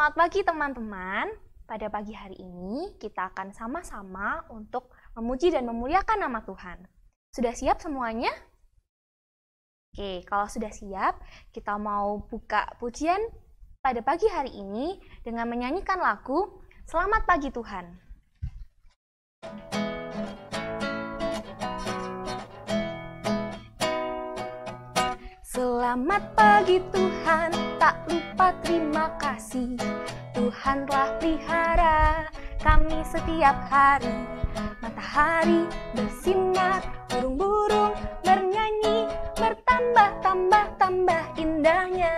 Selamat pagi teman-teman. Pada pagi hari ini kita akan sama-sama untuk memuji dan memuliakan nama Tuhan. Sudah siap semuanya? Oke, kalau sudah siap, kita mau buka pujian pada pagi hari ini dengan menyanyikan lagu Selamat Pagi Tuhan. Selamat pagi Tuhan, tak lupa terima kasih. Tuhan telah pelihara kami setiap hari. Matahari bersinar, burung-burung bernyanyi, bertambah indahnya.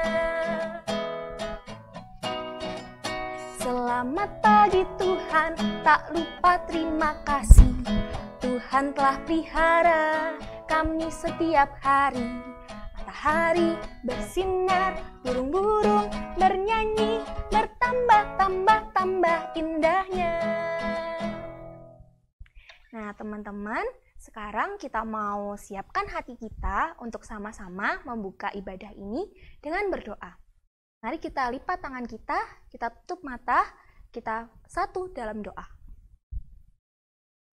Selamat pagi Tuhan, tak lupa terima kasih. Tuhan telah pelihara kami setiap hari. Matahari bersinar, burung-burung bernyanyi, bertambah indahnya. Nah, teman-teman, sekarang kita mau siapkan hati kita untuk sama-sama membuka ibadah ini dengan berdoa. Mari kita lipat tangan kita tutup mata, kita satu dalam doa.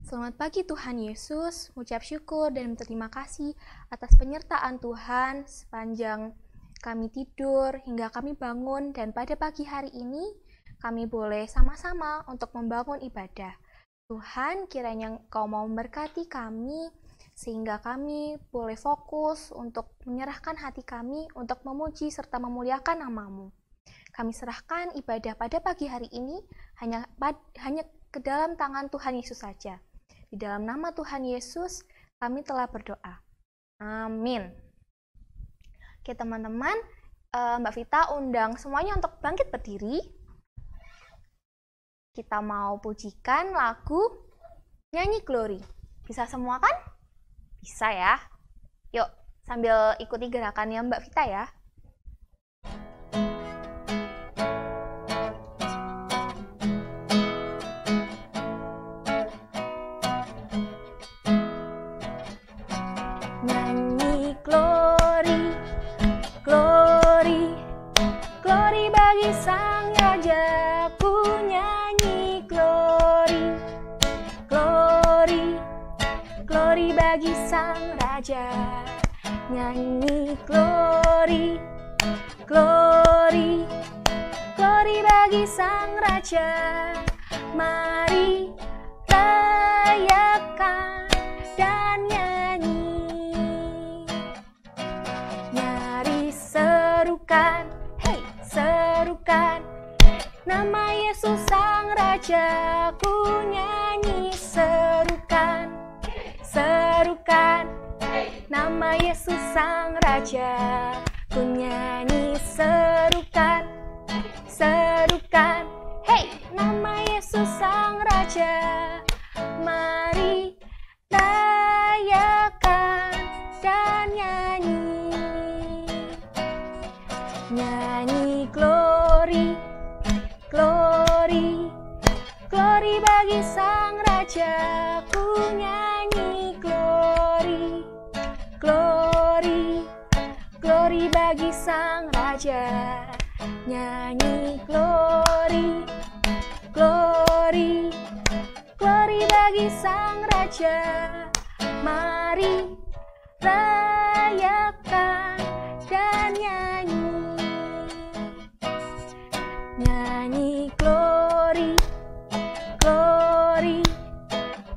Selamat pagi Tuhan Yesus, mengucap syukur dan berterima kasih atas penyertaan Tuhan sepanjang kami tidur hingga kami bangun, dan pada pagi hari ini kami boleh sama-sama untuk membangun ibadah. Tuhan, kiranya Engkau mau memberkati kami sehingga kami boleh fokus untuk menyerahkan hati kami untuk memuji serta memuliakan nama-Mu. Kami serahkan ibadah pada pagi hari ini hanya ke dalam tangan Tuhan Yesus saja. Di dalam nama Tuhan Yesus, kami telah berdoa. Amin. Oke teman-teman, Mbak Vita undang semuanya untuk bangkit berdiri. Kita mau pujikan lagu Nyanyi Glory. Bisa semua kan? Bisa ya. Yuk, sambil ikuti gerakannya Mbak Vita ya. Sang Raja, ku nyanyi glory, glory, glory bagi Sang Raja. Nyanyi glory, glory, glory bagi Sang Raja. Mari rayakan dan nyanyi, nyari serukan, serukan nama Yesus Sang Raja. Ku nyanyi serukan, serukan nama Yesus Sang Raja. Ku nyanyi serukan, serukan, hey, nama Yesus Sang Raja. Mari rayakan dan nyanyi, nyanyi glory, glory, glory bagi Sang Raja. Ku nyanyi glory, glory, glory bagi Sang Raja. Nyanyi glory, glory, glory bagi Sang Raja. Mari rayakan dan nyanyi, nyanyi glory, glory,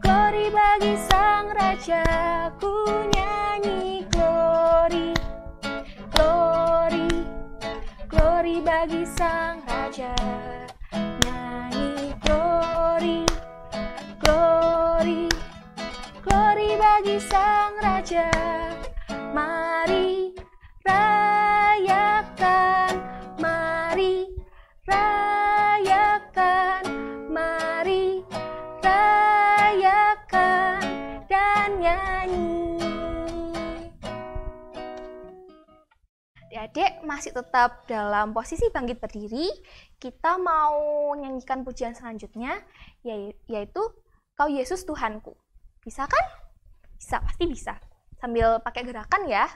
glory bagi Sang Raja. Ku nyanyi glory, glory, glory bagi Sang Raja. Nyanyi glory, glory, glory bagi Sang Raja. Mari rayakan, mari rayakan, mari rayakan dan nyanyi. Adik-adik masih tetap dalam posisi bangkit berdiri. Kita mau nyanyikan pujian selanjutnya, yaitu Kau Yesus Tuhanku. Bisa kan? Bisa, pasti bisa. Sambil pakai gerakan ya.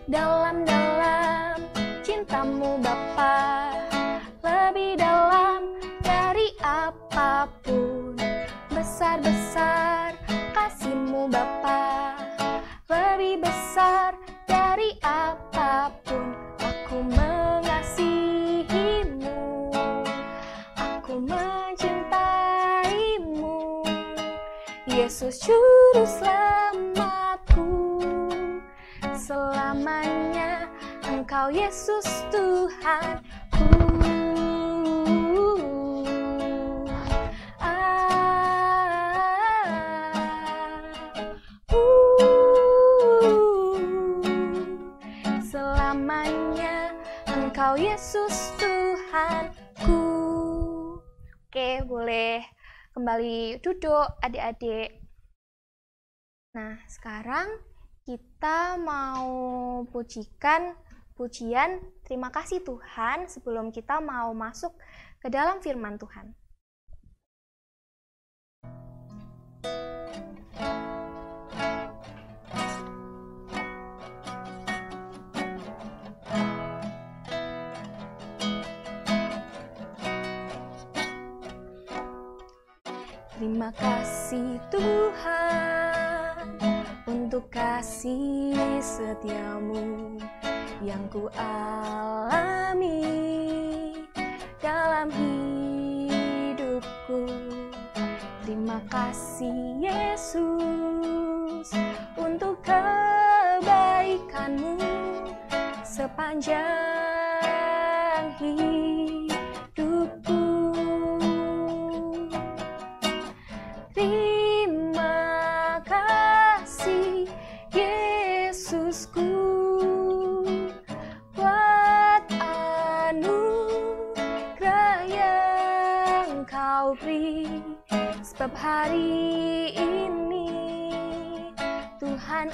dalam-dalam cintamu Bapa, lebih dalam dari apapun, besar-besar kasih-Mu Bapa, lebih besar dari apapun. Aku mengasihi-Mu, aku mencintai-Mu, Yesus Juru Selamatku. Selamanya Engkau Yesus Tuhanku. Selamanya Engkau Yesus Tuhanku. Oke, boleh kembali duduk adik-adik. Nah, sekarang kita mau pujikan pujian terima kasih Tuhan sebelum kita mau masuk ke dalam firman Tuhan. Terima kasih Tuhan untuk kasih setiamu yang ku alami dalam hidupku. Terima kasih Yesus untuk kebaikan-Mu sepanjang hidupku. Terima kasih Yesusku buat anugerah yang Kau beri, sebab hari ini Tuhan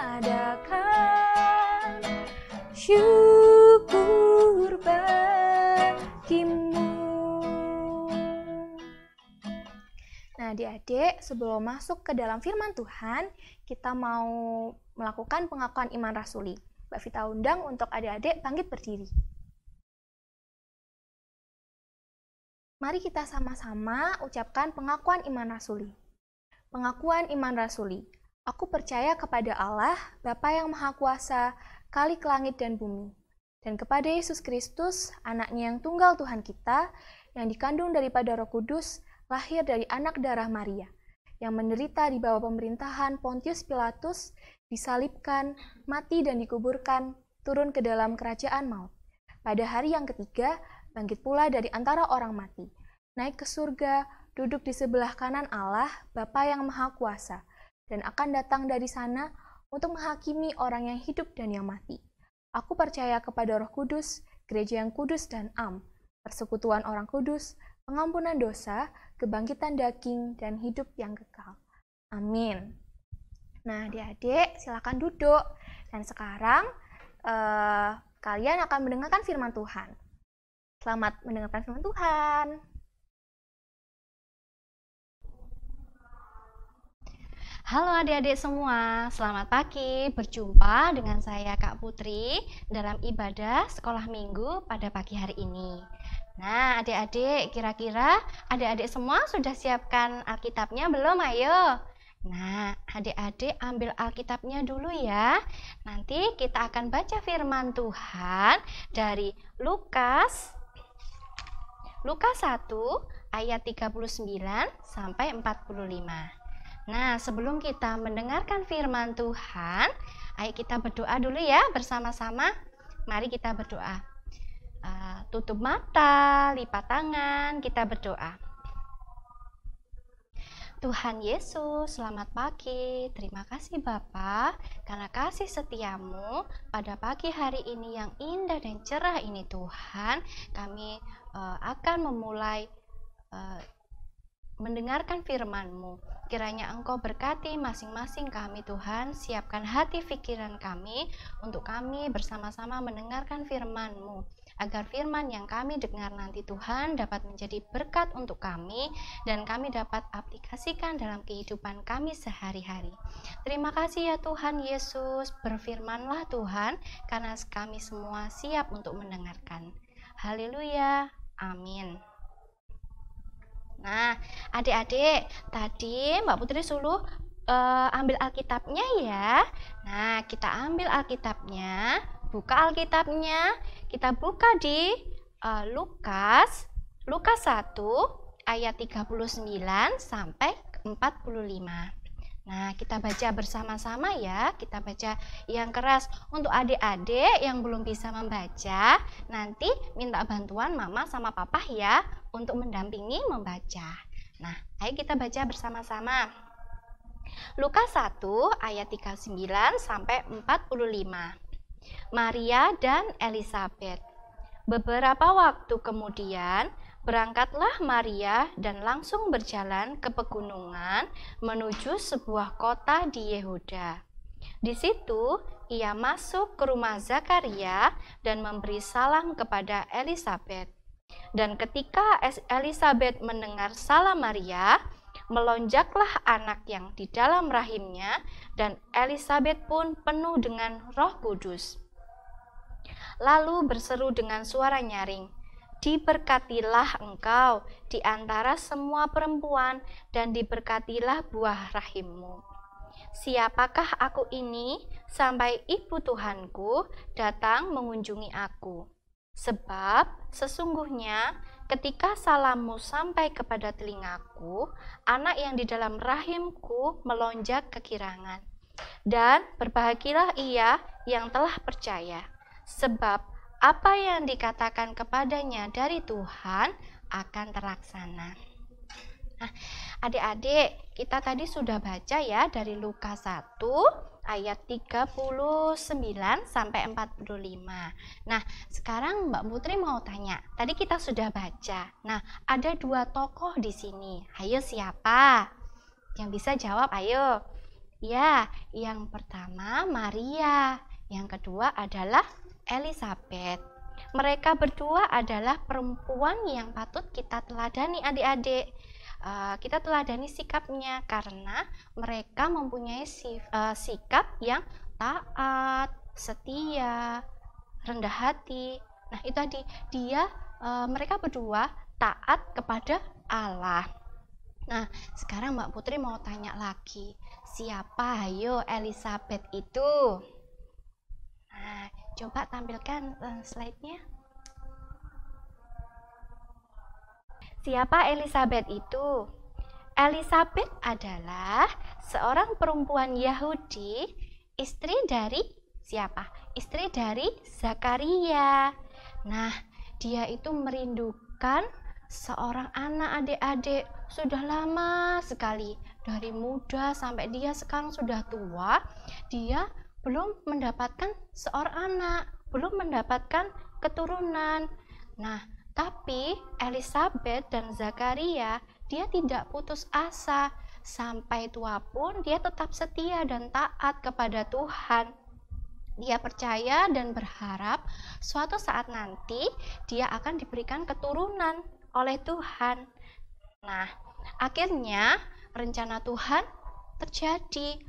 adakan syukur bagimu. Nah, adik-adik, sebelum masuk ke dalam firman Tuhan, kita mau melakukan pengakuan iman rasuli. Mbak Vita undang untuk adik-adik bangkit berdiri. Mari kita sama-sama ucapkan pengakuan iman rasuli. Pengakuan iman rasuli. Aku percaya kepada Allah, Bapa yang Maha Kuasa, Khalik langit dan bumi, dan kepada Yesus Kristus, anaknya yang tunggal Tuhan kita, yang dikandung daripada Roh Kudus, lahir dari anak darah Maria, yang menderita di bawah pemerintahan Pontius Pilatus, disalibkan, mati dan dikuburkan, turun ke dalam kerajaan maut. Pada hari yang ketiga, bangkit pula dari antara orang mati, naik ke surga, duduk di sebelah kanan Allah, Bapa yang Maha Kuasa, dan akan datang dari sana untuk menghakimi orang yang hidup dan yang mati. Aku percaya kepada Roh Kudus, gereja yang kudus dan am, persekutuan orang kudus, pengampunan dosa, kebangkitan daging, dan hidup yang kekal. Amin. Nah, adik-adik, silakan duduk. Dan sekarang, kalian akan mendengarkan firman Tuhan. Selamat mendengarkan firman Tuhan. Halo adik-adik semua, selamat pagi. Berjumpa dengan saya Kak Putri dalam ibadah sekolah minggu pada pagi hari ini. Nah, adik-adik, kira-kira adik-adik semua sudah siapkan Alkitabnya belum? Ayo. Nah, adik-adik ambil Alkitabnya dulu ya. Nanti kita akan baca firman Tuhan dari Lukas 1 ayat 39 sampai 45. Nah, sebelum kita mendengarkan firman Tuhan, ayo kita berdoa dulu ya bersama-sama. Mari kita berdoa. Tutup mata, lipat tangan, kita berdoa. Tuhan Yesus, selamat pagi. Terima kasih Bapa, karena kasih setiamu pada pagi hari ini yang indah dan cerah ini Tuhan. Kami akan memulai mendengarkan firman-Mu. Kiranya Engkau berkati masing-masing kami Tuhan, siapkan hati pikiran kami untuk kami bersama-sama mendengarkan firman-Mu, agar firman yang kami dengar nanti Tuhan dapat menjadi berkat untuk kami dan kami dapat aplikasikan dalam kehidupan kami sehari-hari. Terima kasih ya Tuhan Yesus, berfirmanlah Tuhan, karena kami semua siap untuk mendengarkan. Haleluya, amin. Nah, adik-adik, tadi Mbak Putri suruh ambil Alkitabnya ya. Nah, kita ambil Alkitabnya, buka Alkitabnya, kita buka di Lukas 1 ayat 39 sampai 45. Nah, kita baca bersama-sama ya, kita baca yang keras. Untuk adik-adik yang belum bisa membaca, nanti minta bantuan mama sama papa ya untuk mendampingi membaca. Nah, ayo kita baca bersama-sama. Lukas 1 ayat 39 sampai 45. Maria dan Elisabet. Beberapa waktu kemudian, berangkatlah Maria dan langsung berjalan ke pegunungan menuju sebuah kota di Yehuda. Di situ ia masuk ke rumah Zakaria dan memberi salam kepada Elisabet. Dan ketika Elisabet mendengar salam Maria, melonjaklah anak yang di dalam rahimnya, dan Elisabet pun penuh dengan Roh Kudus. Lalu berseru dengan suara nyaring, "Diberkatilah engkau di antara semua perempuan, dan diberkatilah buah rahimmu. Siapakah aku ini sampai ibu Tuhanku datang mengunjungi aku? Sebab sesungguhnya ketika salammu sampai kepada telingaku, anak yang di dalam rahimku melonjak kegirangan. Dan berbahagialah ia yang telah percaya, sebab apa yang dikatakan kepadanya dari Tuhan akan terlaksana." Nah, adik-adik, kita tadi sudah baca ya dari Lukas 1 ayat 39 sampai 45. Nah, sekarang Mbak Putri mau tanya. Tadi kita sudah baca. Nah, ada dua tokoh di sini. Ayo, siapa? Yang bisa jawab, ayo. Ya, yang pertama Maria, yang kedua adalah Elisabet. Mereka berdua adalah perempuan yang patut kita teladani, adik-adik. Kita teladani sikapnya karena mereka mempunyai sikap yang taat, setia, rendah hati. Nah, itu tadi mereka berdua taat kepada Allah. Nah, sekarang Mbak Putri mau tanya lagi, siapa ayo Elisabet itu? Nah, coba tampilkan slide-nya. Siapa Elisabet itu? Elisabet adalah seorang perempuan Yahudi, istri dari siapa? Istri dari Zakaria. Nah, dia itu merindukan seorang anak, adik-adik. Sudah lama sekali, dari muda sampai dia sekarang sudah tua, dia belum mendapatkan seorang anak, belum mendapatkan keturunan. Nah, tapi Elisabet dan Zakaria, dia tidak putus asa. Sampai tua pun dia tetap setia dan taat kepada Tuhan. Dia percaya dan berharap suatu saat nanti dia akan diberikan keturunan oleh Tuhan. Nah, akhirnya rencana Tuhan terjadi.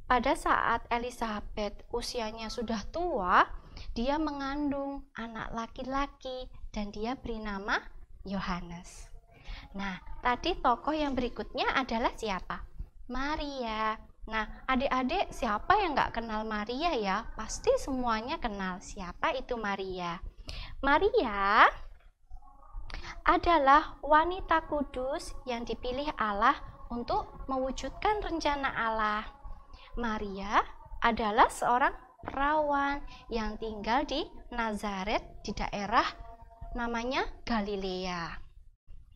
Pada saat Elisabet usianya sudah tua, dia mengandung anak laki-laki dan dia beri nama Yohanes. Nah, tadi tokoh yang berikutnya adalah siapa? Maria. Nah, adik-adik, siapa yang nggak kenal Maria ya? Pasti semuanya kenal. Siapa itu Maria? Maria adalah wanita kudus yang dipilih Allah untuk mewujudkan rencana Allah. Maria adalah seorang perawan yang tinggal di Nazaret di daerah namanya Galilea.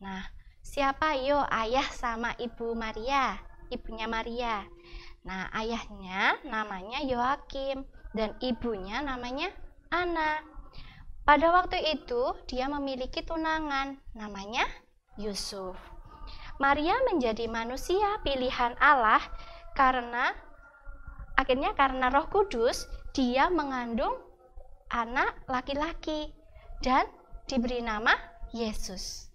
Nah, siapa yo ayah sama ibu Maria? Ibunya Maria. Nah, ayahnya namanya Yoakim dan ibunya namanya Ana. Pada waktu itu dia memiliki tunangan namanya Yusuf. Maria menjadi manusia pilihan Allah karena Roh Kudus dia mengandung anak laki-laki dan diberi nama Yesus.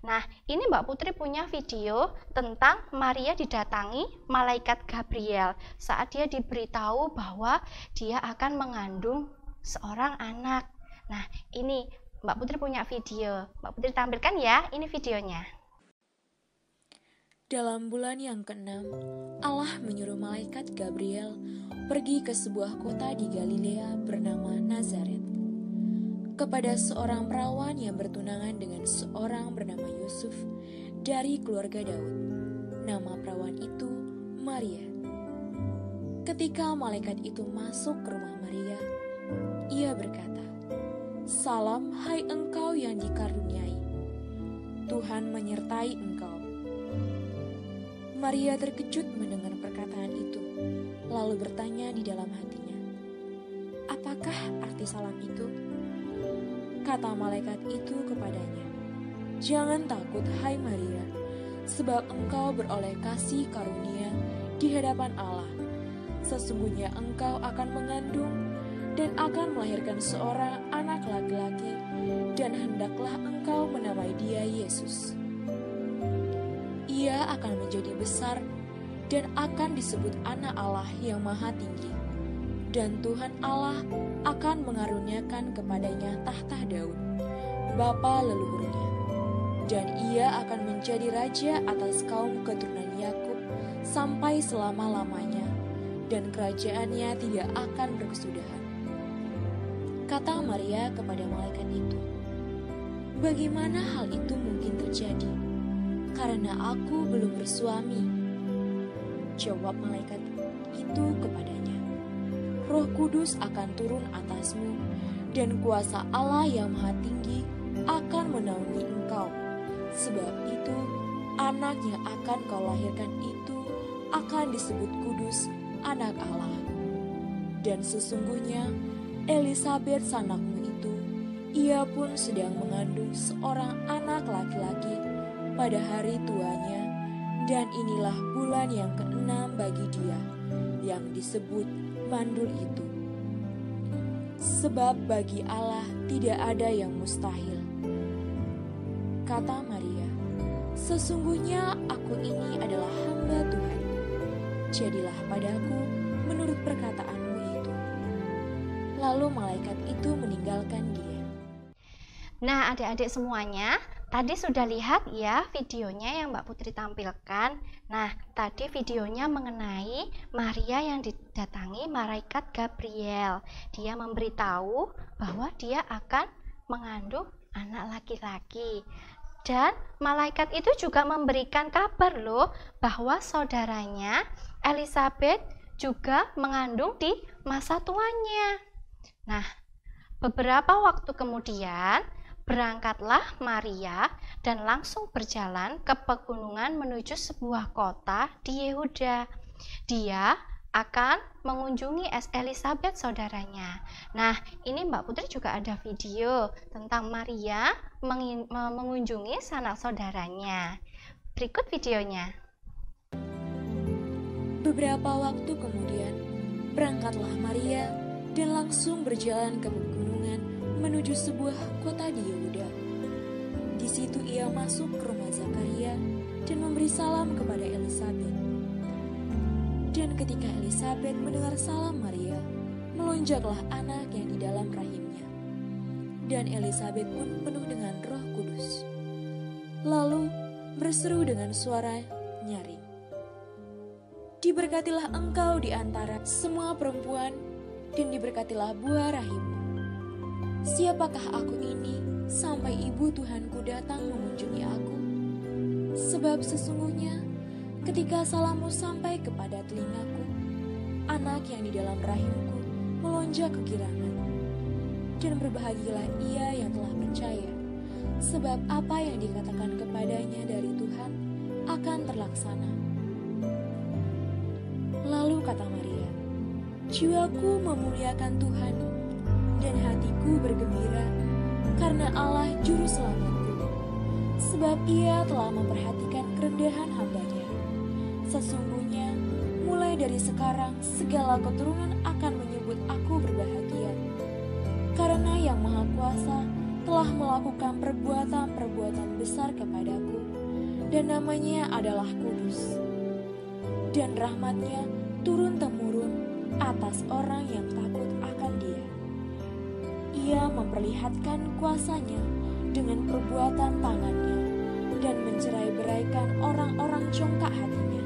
Nah, ini Mbak Putri punya video tentang Maria didatangi malaikat Gabriel saat dia diberitahu bahwa dia akan mengandung seorang anak. Nah, ini Mbak Putri punya video. Mbak Putri tampilkan ya, ini videonya. Dalam bulan yang ke-6, Allah menyuruh malaikat Gabriel pergi ke sebuah kota di Galilea bernama Nazaret, kepada seorang perawan yang bertunangan dengan seorang bernama Yusuf dari keluarga Daud. Nama perawan itu Maria. Ketika malaikat itu masuk ke rumah Maria, ia berkata, "Salam, hai engkau yang dikaruniai, Tuhan menyertai engkau." Maria terkejut mendengar perkataan itu, lalu bertanya di dalam hatinya, "Apakah arti salam itu?" Kata malaikat itu kepadanya, "Jangan takut, hai Maria, sebab engkau beroleh kasih karunia di hadapan Allah. Sesungguhnya engkau akan mengandung dan akan melahirkan seorang anak laki-laki, dan hendaklah engkau menamai dia Yesus. Ia akan menjadi besar dan akan disebut Anak Allah yang Maha Tinggi. Dan Tuhan Allah akan mengaruniakan kepadanya tahta Daud, bapa leluhurnya. Dan ia akan menjadi raja atas kaum keturunan Yakub sampai selama-lamanya, dan kerajaannya tidak akan berkesudahan." Kata Maria kepada malaikat itu, "Bagaimana hal itu mungkin terjadi? Karena aku belum bersuami." Jawab malaikat itu kepadanya, "Roh Kudus akan turun atasmu, dan kuasa Allah yang Maha Tinggi akan menaungi engkau. Sebab itu, anak yang akan kau lahirkan itu akan disebut kudus, Anak Allah. Dan sesungguhnya, Elisabet sanakmu itu, ia pun sedang mengandung seorang anak laki-laki pada hari tuanya, dan inilah bulan yang ke-6 bagi dia, yang disebut mandul itu. Sebab bagi Allah tidak ada yang mustahil." Kata Maria, "Sesungguhnya aku ini adalah hamba Tuhan. Jadilah padaku menurut perkataanmu itu." Lalu malaikat itu meninggalkan dia. Nah, adik-adik semuanya, tadi sudah lihat ya videonya yang Mbak Putri tampilkan. Nah, tadi videonya mengenai Maria yang didatangi malaikat Gabriel. Dia memberitahu bahwa dia akan mengandung anak laki-laki. Dan malaikat itu juga memberikan kabar loh bahwa saudaranya Elisabet juga mengandung di masa tuanya. Nah, beberapa waktu kemudian berangkatlah Maria dan langsung berjalan ke pegunungan menuju sebuah kota di Yehuda. Dia akan mengunjungi Elisabet saudaranya. Nah, ini Mbak Putri juga ada video tentang Maria mengunjungi sanak saudaranya. Berikut videonya. Beberapa waktu kemudian, berangkatlah Maria dan langsung berjalan ke pegunungan menuju sebuah kota di Yehuda. Di situ ia masuk ke rumah Zakaria dan memberi salam kepada Elisabet. Dan ketika Elisabet mendengar salam Maria, melonjaklah anak yang di dalam rahimnya. Dan Elisabet pun penuh dengan Roh Kudus. Lalu berseru dengan suara nyaring, "Diberkatilah engkau di antara semua perempuan, dan diberkatilah buah rahimmu. Siapakah aku ini sampai ibu Tuhanku datang mengunjungi aku? Sebab sesungguhnya ketika salammu sampai kepada telingaku, anak yang di dalam rahimku melonjak kegirangan. Dan berbahagialah ia yang telah percaya, sebab apa yang dikatakan kepadanya dari Tuhan akan terlaksana." Lalu kata Maria, "Jiwaku memuliakan Tuhan, dan hatiku bergembira karena Allah Juru Selamatku, sebab ia telah memperhatikan kerendahan hamba-Nya. Sesungguhnya, mulai dari sekarang segala keturunan akan menyebut aku berbahagia, karena karena Yang Maha Kuasa telah melakukan perbuatan-perbuatan besar kepadaku, dan namanya adalah kudus. Dan rahmat-Nya turun-temurun atas orang yang takut akan Dia. Ia memperlihatkan kuasa-Nya dengan perbuatan tangan-Nya dan mencerai-beraikan orang-orang congkak hatinya.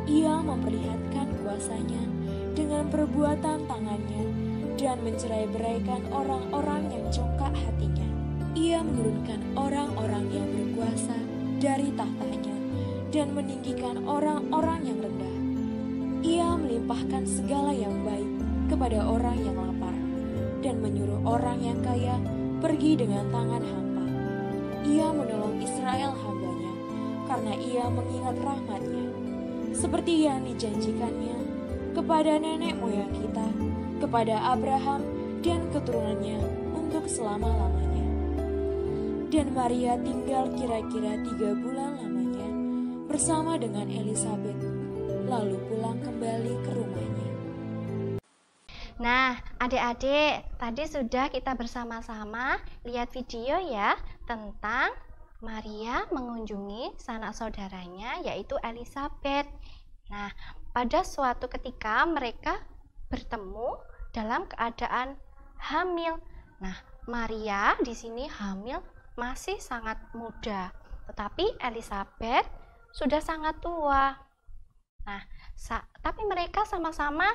Ia memperlihatkan kuasa-Nya dengan perbuatan tangan-Nya dan mencerai-beraikan orang-orang yang congkak hatinya. Ia menurunkan orang-orang yang berkuasa dari tahtanya dan meninggikan orang-orang yang rendah. Ia melimpahkan segala yang baik kepada orang yang lapar dan menyuruh orang yang kaya pergi dengan tangan hampa. Ia menolong Israel hamba-Nya karena Ia mengingat rahmat-Nya, seperti yang dijanjikannya kepada nenek moyang kita, kepada Abraham dan keturunannya untuk selama-lamanya. Dan Maria tinggal kira-kira 3 bulan lamanya bersama dengan Elisabet, lalu pulang kembali ke rumahnya. Nah, adik-adik, tadi sudah kita bersama-sama lihat video ya tentang Maria mengunjungi sanak saudaranya yaitu Elisabet. Nah, pada suatu ketika mereka bertemu dalam keadaan hamil. Nah, Maria di sini hamil masih sangat muda, tetapi Elisabet sudah sangat tua. Nah, tapi mereka sama-sama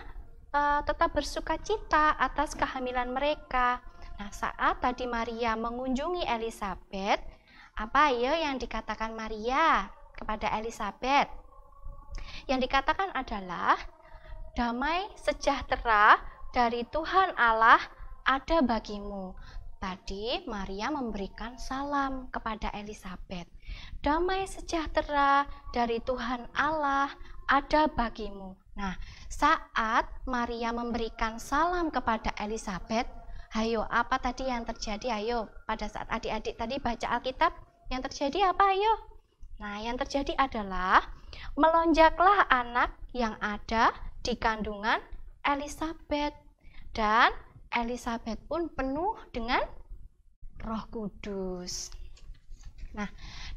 tetap bersuka cita atas kehamilan mereka. Nah, saat tadi Maria mengunjungi Elisabet, apa ya yang dikatakan Maria kepada Elisabet? Yang dikatakan adalah, damai sejahtera dari Tuhan Allah ada bagimu. Tadi Maria memberikan salam kepada Elisabet. Damai sejahtera dari Tuhan Allah ada bagimu. Nah, saat Maria memberikan salam kepada Elisabet, ayo apa tadi yang terjadi? Ayo, pada saat adik-adik tadi baca Alkitab, yang terjadi apa? Ayo. Nah, yang terjadi adalah melonjaklah anak yang ada di kandungan Elisabet, dan Elisabet pun penuh dengan Roh Kudus. Nah,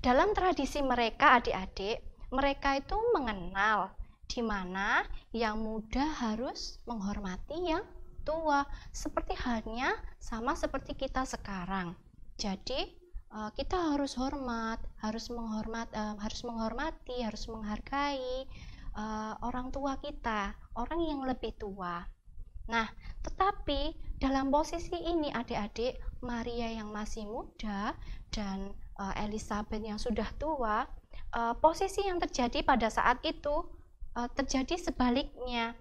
dalam tradisi mereka adik-adik, mereka itu mengenal di mana yang muda harus menghormati yang tua, seperti halnya sama seperti kita sekarang. Jadi kita harus hormat, harus menghormati, harus menghargai orang tua kita, orang yang lebih tua. Nah, tetapi dalam posisi ini adik-adik, Maria yang masih muda dan Elisabet yang sudah tua, posisi yang terjadi pada saat itu terjadi sebaliknya.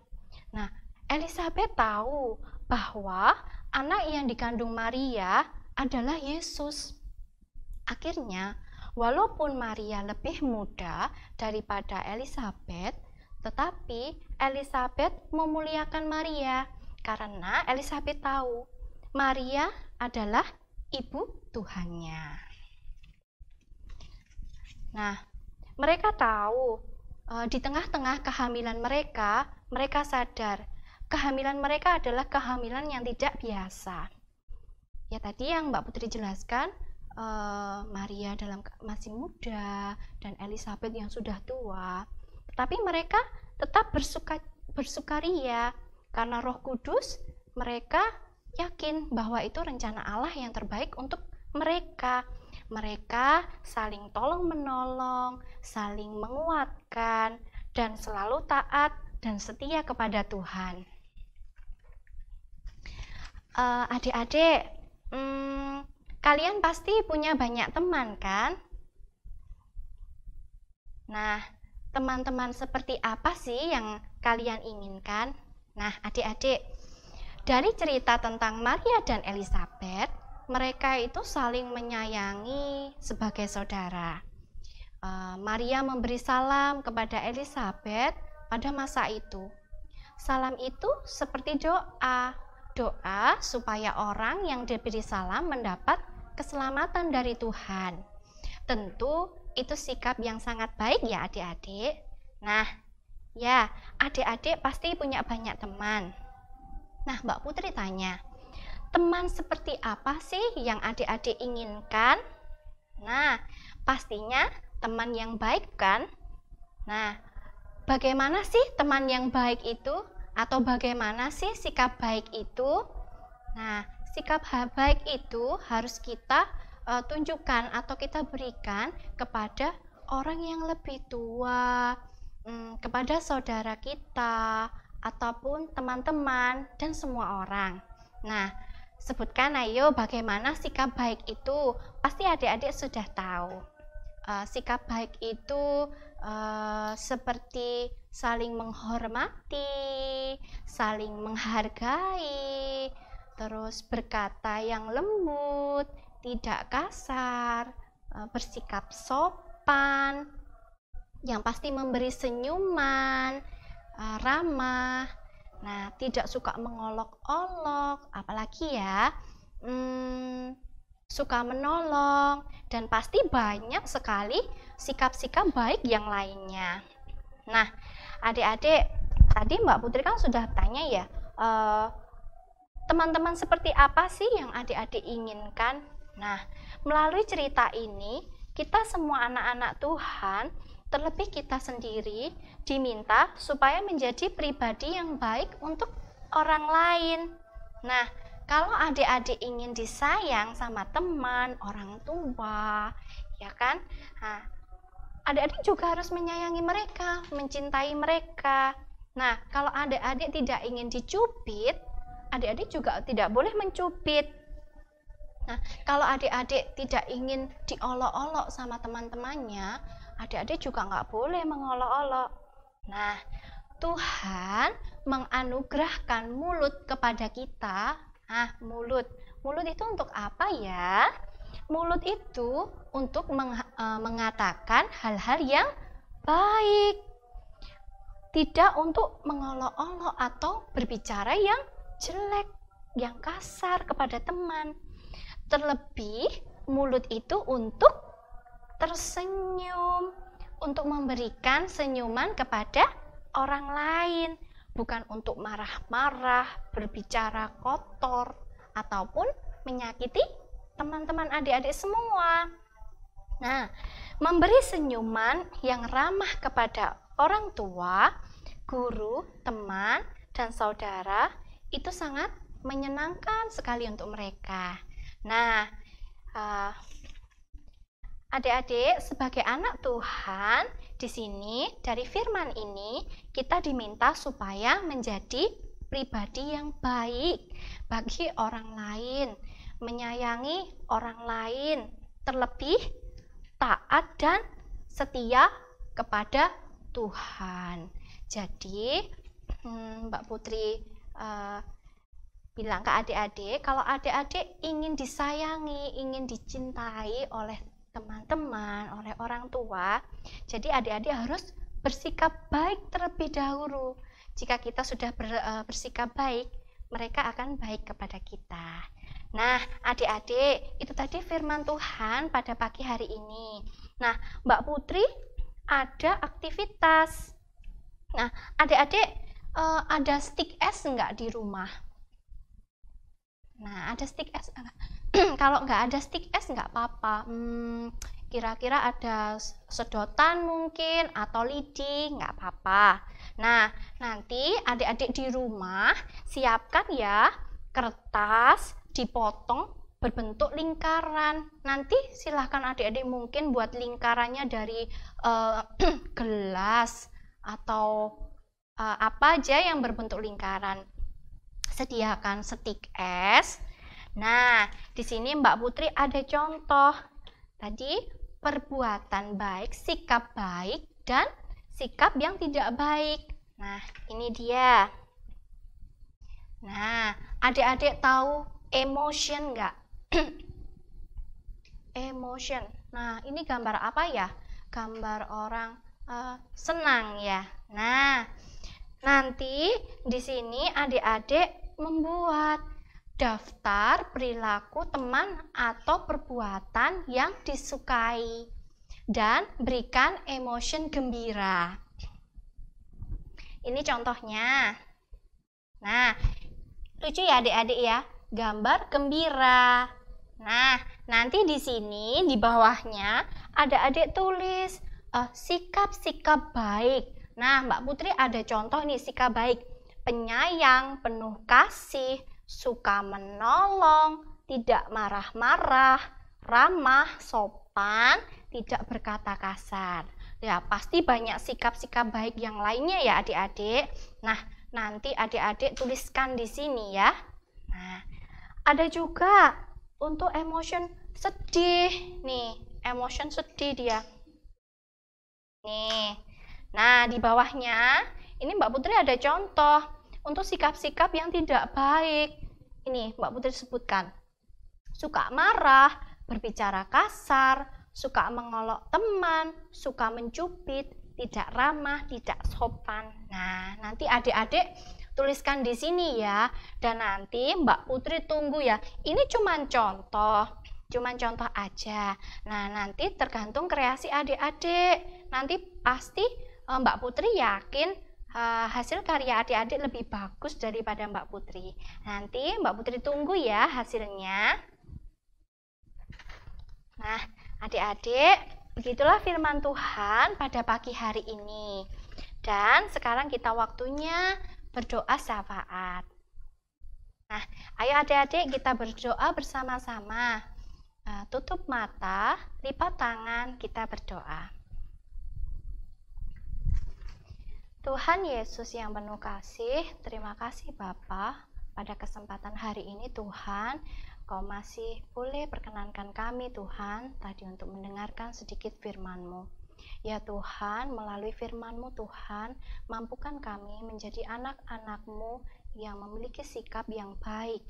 Nah, Elisabet tahu bahwa anak yang dikandung Maria adalah Yesus. Akhirnya, walaupun Maria lebih muda daripada Elisabet, tetapi Elisabet memuliakan Maria karena Elisabet tahu Maria adalah ibu Tuhannya. Nah, mereka tahu di tengah-tengah kehamilan mereka, mereka sadar kehamilan mereka adalah kehamilan yang tidak biasa. Ya, tadi yang Mbak Putri jelaskan, Maria masih muda dan Elisabet yang sudah tua, tetapi mereka tetap bersukaria karena Roh Kudus. Mereka yakin bahwa itu rencana Allah yang terbaik untuk mereka. Mereka saling tolong-menolong, saling menguatkan, dan selalu taat dan setia kepada Tuhan. Adik-adik, kalian pasti punya banyak teman kan? Nah, teman-teman seperti apa sih yang kalian inginkan? Nah, adik-adik, dari cerita tentang Maria dan Elisabet, mereka itu saling menyayangi sebagai saudara. Maria memberi salam kepada Elisabet pada masa itu. Salam itu seperti doa supaya orang yang diberi salam mendapat keselamatan dari Tuhan. Tentu itu sikap yang sangat baik ya adik-adik. Nah, ya adik-adik pasti punya banyak teman. Nah, Mbak Putri tanya, teman seperti apa sih yang adik-adik inginkan? Nah, pastinya teman yang baik kan? Nah, bagaimana sih teman yang baik itu? Atau bagaimana sih sikap baik itu? Nah, sikap baik itu harus kita tunjukkan atau kita berikan kepada orang yang lebih tua, kepada saudara kita, ataupun teman-teman dan semua orang. Nah, sebutkan ayo bagaimana sikap baik itu. Pasti adik-adik sudah tahu. Sikap baik itu seperti saling menghormati, saling menghargai, terus berkata yang lembut, tidak kasar, bersikap sopan, yang pasti memberi senyuman, ramah. Nah, tidak suka mengolok-olok, apalagi ya suka menolong, dan pasti banyak sekali sikap-sikap baik yang lainnya. Nah, adik-adik, tadi Mbak Putri kan sudah tanya ya, teman-teman seperti apa sih yang adik-adik inginkan? Nah, melalui cerita ini, kita semua anak-anak Tuhan, terlebih kita sendiri, diminta supaya menjadi pribadi yang baik untuk orang lain. Nah, kalau adik-adik ingin disayang sama teman, orang tua, ya kan? Nah, adik-adik juga harus menyayangi mereka, mencintai mereka. Nah, kalau adik-adik tidak ingin dicubit, adik-adik juga tidak boleh mencubit. Nah, kalau adik-adik tidak ingin diolok-olok sama teman-temannya, adik-adik juga nggak boleh mengolok-olok. Nah, Tuhan menganugerahkan mulut kepada kita. Mulut itu untuk apa ya? Mulut itu untuk mengatakan hal-hal yang baik, tidak untuk mengolok-olok atau berbicara yang jelek, yang kasar kepada teman. Terlebih, mulut itu untuk tersenyum, untuk memberikan senyuman kepada orang lain, bukan untuk marah-marah, berbicara kotor, ataupun menyakiti teman-teman adik-adik semua. Nah, memberi senyuman yang ramah kepada orang tua, guru, teman, dan saudara itu sangat menyenangkan sekali untuk mereka. Nah, adik-adik sebagai anak Tuhan, di sini dari firman ini kita diminta supaya menjadi pribadi yang baik bagi orang lain, menyayangi orang lain, terlebih taat dan setia kepada Tuhan. Jadi, Mbak Putri bilang ke adik-adik, kalau adik-adik ingin disayangi, ingin dicintai oleh teman-teman, oleh orang tua, jadi adik-adik harus bersikap baik terlebih dahulu. Jika kita sudah bersikap baik, mereka akan baik kepada kita. Nah, adik-adik, itu tadi firman Tuhan pada pagi hari ini. Nah, Mbak Putri ada aktivitas. Nah, adik-adik ada stick es enggak di rumah? Nah, ada stick es enggak? Kalau nggak ada stick es nggak apa-apa. Kira-kira ada sedotan mungkin atau lidi, nggak apa-apa. Nah, nanti adik-adik di rumah siapkan ya kertas dipotong berbentuk lingkaran. Nanti silahkan adik-adik mungkin buat lingkarannya dari gelas atau apa aja yang berbentuk lingkaran. Sediakan stick es. Nah, di sini Mbak Putri ada contoh. Tadi perbuatan baik, sikap baik, dan sikap yang tidak baik. Nah, ini dia. Nah, adik-adik tahu emotion nggak? Emotion. Nah, ini gambar apa ya? Gambar orang senang ya. Nah, nanti di sini adik-adik membuat daftar perilaku teman atau perbuatan yang disukai dan berikan emotion gembira. Ini contohnya. Nah, Lucu ya adik-adik ya, gambar gembira. Nah, nanti di sini di bawahnya ada adik tulis sikap-sikap baik. Nah, Mbak Putri ada contoh nih sikap baik. Penyayang, penuh kasih, suka menolong, tidak marah-marah, ramah, sopan, tidak berkata kasar. Ya, pasti banyak sikap-sikap baik yang lainnya ya adik-adik. Nah, nanti adik-adik tuliskan di sini ya. Nah, ada juga untuk emotion sedih. Nih, emotion sedih dia. Nih. Nah, di bawahnya ini Mbak Putri ada contoh untuk sikap-sikap yang tidak baik. Ini Mbak Putri sebutkan. Suka marah, berbicara kasar, suka mengolok teman, suka mencubit, tidak ramah, tidak sopan. Nah, nanti adik-adik tuliskan di sini ya. Dan nanti Mbak Putri tunggu ya. Ini cuma contoh aja. Nah, nanti tergantung kreasi adik-adik. Nanti pasti Mbak Putri yakin hasil karya adik-adik lebih bagus daripada Mbak Putri. Nanti Mbak Putri tunggu ya hasilnya. Nah, adik-adik, begitulah firman Tuhan pada pagi hari ini. Dan sekarang kita waktunya berdoa syafaat. Nah, ayo adik-adik kita berdoa bersama-sama. Tutup mata, lipat tangan, kita berdoa. Tuhan Yesus yang penuh kasih, terima kasih Bapa. Pada kesempatan hari ini Tuhan, Kau masih boleh perkenankan kami Tuhan tadi untuk mendengarkan sedikit firman-Mu. Ya Tuhan, melalui firman-Mu Tuhan, mampukan kami menjadi anak-anak-Mu yang memiliki sikap yang baik.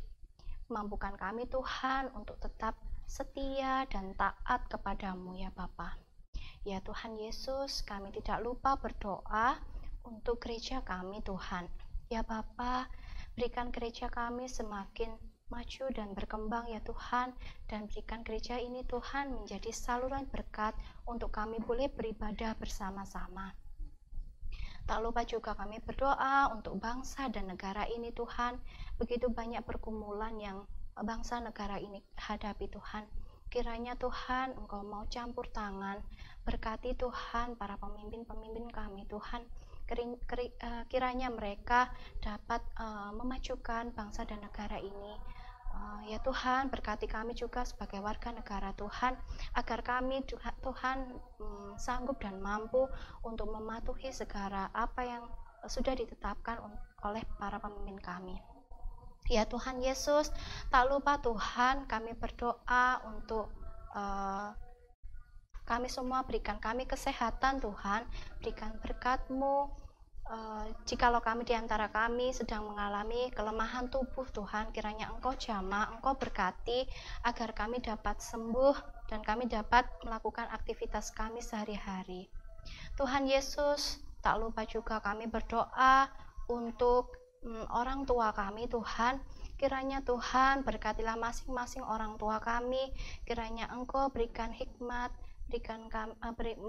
Mampukan kami Tuhan untuk tetap setia dan taat kepadamu ya Bapa. Ya Tuhan Yesus, kami tidak lupa berdoa untuk gereja kami Tuhan. Ya Bapa, berikan gereja kami semakin maju dan berkembang ya Tuhan, dan berikan gereja ini Tuhan menjadi saluran berkat untuk kami boleh beribadah bersama-sama. Tak lupa juga kami berdoa untuk bangsa dan negara ini Tuhan. Begitu banyak pergumulan yang bangsa negara ini hadapi Tuhan. Kiranya Tuhan Engkau mau campur tangan, berkati Tuhan para pemimpin-pemimpin kami Tuhan. Kiranya mereka dapat memajukan bangsa dan negara ini. Ya Tuhan, berkati kami juga sebagai warga negara Tuhan, agar kami Tuhan sanggup dan mampu untuk mematuhi segala apa yang sudah ditetapkan oleh para pemimpin kami. Ya Tuhan Yesus, tak lupa Tuhan kami berdoa untuk kami semua, berikan kami kesehatan Tuhan, berikan berkat-Mu. Jikalau kami diantara kami sedang mengalami kelemahan tubuh Tuhan, kiranya Engkau jamah, Engkau berkati agar kami dapat sembuh dan kami dapat melakukan aktivitas kami sehari-hari. Tuhan Yesus, tak lupa juga kami berdoa untuk orang tua kami Tuhan. Kiranya Tuhan berkatilah masing-masing orang tua kami, kiranya Engkau berikan hikmat,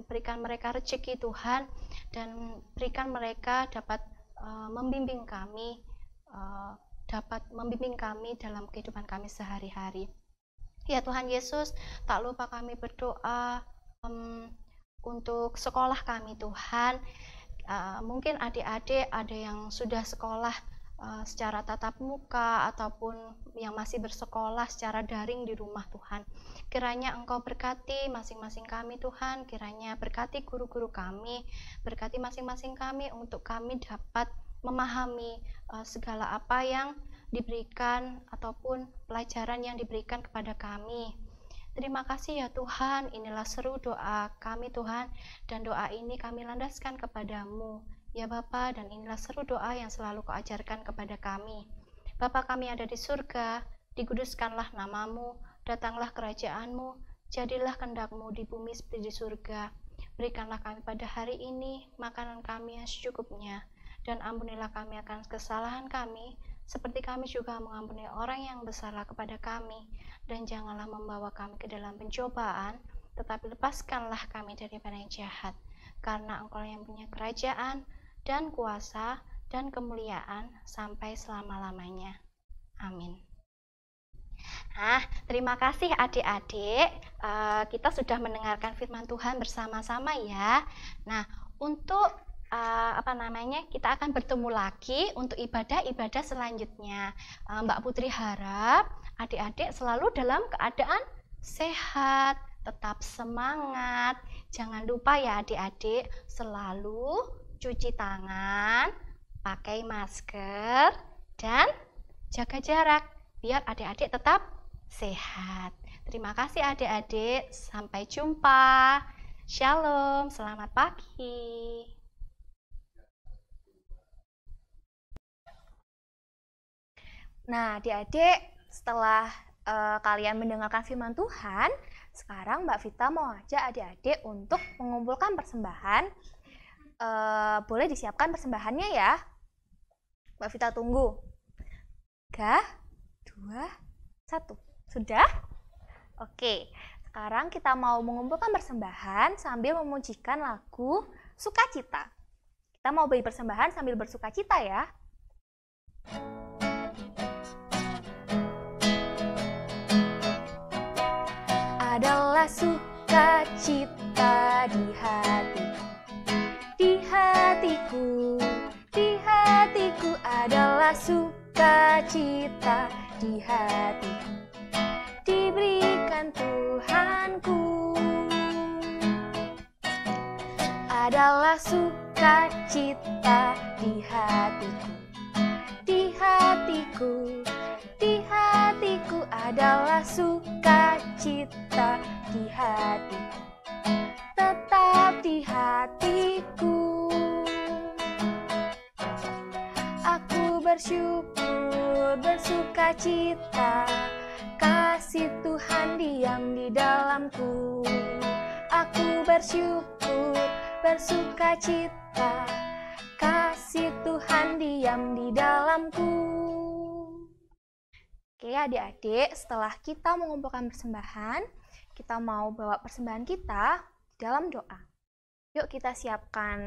berikan mereka rezeki Tuhan, dan berikan mereka dapat membimbing kami dalam kehidupan kami sehari-hari. Ya Tuhan Yesus, tak lupa kami berdoa untuk sekolah kami Tuhan. Mungkin adik-adik ada yang sudah sekolah secara tatap muka ataupun yang masih bersekolah secara daring di rumah Tuhan. Kiranya Engkau berkati masing-masing kami Tuhan, kiranya berkati guru-guru kami, berkati masing-masing kami untuk kami dapat memahami segala apa yang diberikan ataupun pelajaran yang diberikan kepada kami. Terima kasih ya Tuhan, inilah seru doa kami Tuhan, dan doa ini kami landaskan kepadamu ya Bapa, dan inilah seru doa yang selalu Kau ajarkan kepada kami. Bapa kami ada di surga, dikuduskanlah namamu, datanglah kerajaan-Mu, jadilah kehendak-Mu di bumi seperti di surga. Berikanlah kami pada hari ini makanan kami yang secukupnya, dan ampunilah kami akan kesalahan kami, seperti kami juga mengampuni orang yang bersalah kepada kami. Dan janganlah membawa kami ke dalam pencobaan, tetapi lepaskanlah kami daripada yang jahat. Karena Engkau yang punya kerajaan, dan kuasa, dan kemuliaan sampai selama-lamanya. Amin. Nah, terima kasih adik-adik. Kita sudah mendengarkan firman Tuhan bersama-sama ya. Nah, untuk kita akan bertemu lagi untuk ibadah-ibadah selanjutnya. Mbak Putri harap adik-adik selalu dalam keadaan sehat, tetap semangat. Jangan lupa ya adik-adik, selalu cuci tangan, pakai masker, dan jaga jarak biar adik-adik tetap sehat. Terima kasih adik-adik, sampai jumpa. Shalom, selamat pagi. Nah, adik-adik, setelah kalian mendengarkan firman Tuhan, sekarang Mbak Vita mau ajak adik-adik untuk mengumpulkan persembahan. Boleh disiapkan persembahannya ya. Mbak Vita tunggu. 3, 2, 1. Sudah? Oke, sekarang kita mau mengumpulkan persembahan sambil memujikan lagu Sukacita. Kita mau beri persembahan sambil bersukacita ya. Adalah sukacita di hatiku, di hatiku, di hatiku adalah sukacita di hatiku, diberikan Tuhanku. Adalah sukacita di hatiku, di hatiku, di hatiku adalah sukacita di hatiku, tetap di hatiku. Aku bersyukur, bersukacita, kasih Tuhan diam di dalamku. Aku bersyukur, bersukacita, kasih Tuhan diam di dalamku. Oke adik-adik, setelah kita mengumpulkan persembahan, kita mau bawa persembahan kita dalam doa. Yuk kita siapkan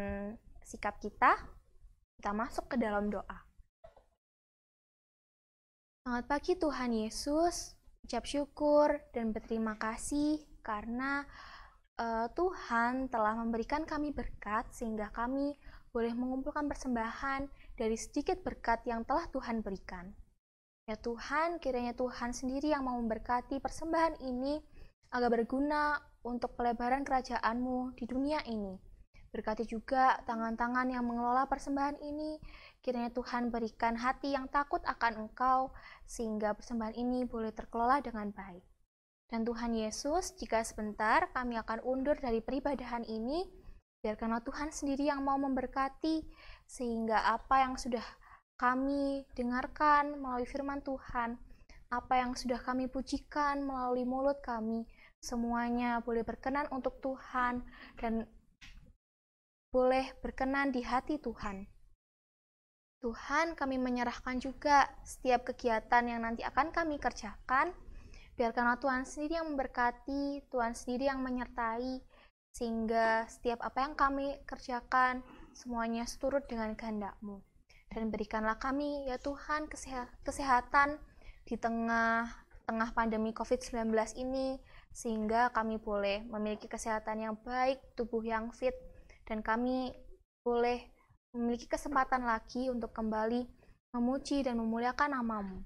sikap kita masuk ke dalam doa. Selamat pagi Tuhan Yesus, ucap syukur dan berterima kasih karena Tuhan telah memberikan kami berkat sehingga kami boleh mengumpulkan persembahan dari sedikit berkat yang telah Tuhan berikan. Ya Tuhan, kiranya Tuhan sendiri yang mau memberkati persembahan ini agar berguna untuk pelebaran kerajaan-Mu di dunia ini. Berkati juga tangan-tangan yang mengelola persembahan ini, kiranya Tuhan berikan hati yang takut akan Engkau, sehingga persembahan ini boleh terkelola dengan baik. Dan Tuhan Yesus, jika sebentar kami akan undur dari peribadahan ini, biarkanlah Tuhan sendiri yang mau memberkati, sehingga apa yang sudah kami dengarkan melalui firman Tuhan, apa yang sudah kami pujikan melalui mulut kami, semuanya boleh berkenan untuk Tuhan dan boleh berkenan di hati Tuhan. Tuhan, kami menyerahkan juga setiap kegiatan yang nanti akan kami kerjakan. Biarkanlah Tuhan sendiri yang memberkati, Tuhan sendiri yang menyertai, sehingga setiap apa yang kami kerjakan, semuanya seturut dengan kehendak-Mu. Dan berikanlah kami, ya Tuhan, kesehatan di tengah pandemi COVID-19 ini, sehingga kami boleh memiliki kesehatan yang baik, tubuh yang fit, dan kami boleh memiliki kesempatan lagi untuk kembali memuji dan memuliakan nama-Mu.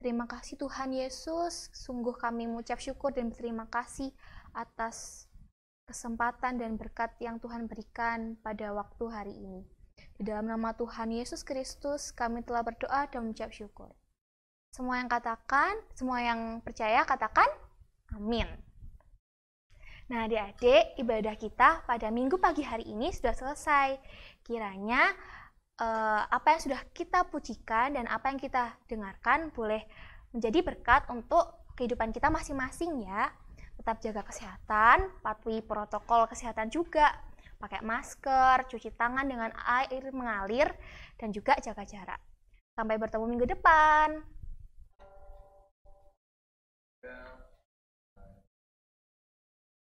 Terima kasih Tuhan Yesus, sungguh kami mengucap syukur dan berterima kasih atas kesempatan dan berkat yang Tuhan berikan pada waktu hari ini. Di dalam nama Tuhan Yesus Kristus, kami telah berdoa dan mengucap syukur. Semua yang percaya katakan amin. Nah adik-adik, ibadah kita pada minggu pagi hari ini sudah selesai. Kiranya apa yang sudah kita pujikan dan apa yang kita dengarkan boleh menjadi berkat untuk kehidupan kita masing-masing ya. Tetap jaga kesehatan, patuhi protokol kesehatan juga, pakai masker, cuci tangan dengan air mengalir, dan juga jaga jarak. Sampai bertemu minggu depan.